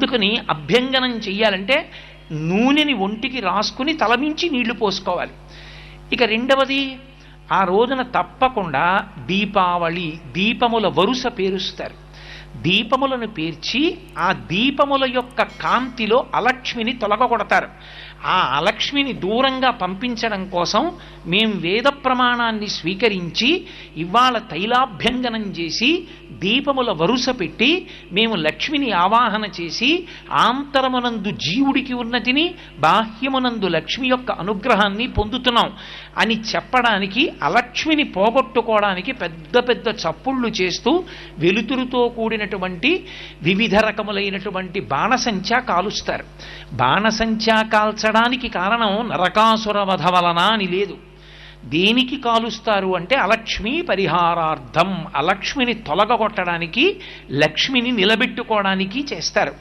అందుకని అభ్యంగనం చెయ్యాలంటే నూనెని ఒంటికి రాసుకుని తలమించి నీళ్లు పోసుకోవాలి. ఇక రెండవది, ఆ రోజున తప్పకుండా దీపావళి, దీపముల వరుస పేరుస్తారు. దీపములను పేర్చి ఆ దీపముల యొక్క కాంతిలో అలక్ష్మిని తొలగొడతారు. ఆ అలక్ష్మిని దూరంగా పంపించడం కోసం మేము వేద ప్రమాణాన్ని స్వీకరించి ఇవాళ తైలాభ్యంగనం చేసి దీపముల వరుస పెట్టి మేము లక్ష్మిని ఆవాహన చేసి ఆంతరమునందు జీవుడికి ఉన్నతిని, బాహ్యమునందు లక్ష్మి యొక్క అనుగ్రహాన్ని పొందుతున్నాం అని చెప్పడానికి, అలక్ష్మిని పోగొట్టుకోవడానికి పెద్ద పెద్ద చప్పుళ్ళు చేస్తూ వెలుతురుతో కూడినటువంటి వివిధ రకములైనటువంటి బాణసంచా కాలుస్తారు. బాణసంచా కాల్చడానికి కారణం నరకాసుర వధ వలన అని లేదు. దేనికి కాలుస్తారు అంటే అలక్ష్మీ పరిహారార్థం, అలక్ష్మిని తొలగొట్టడానికి, లక్ష్మిని నిలబెట్టుకోవడానికి చేస్తారు.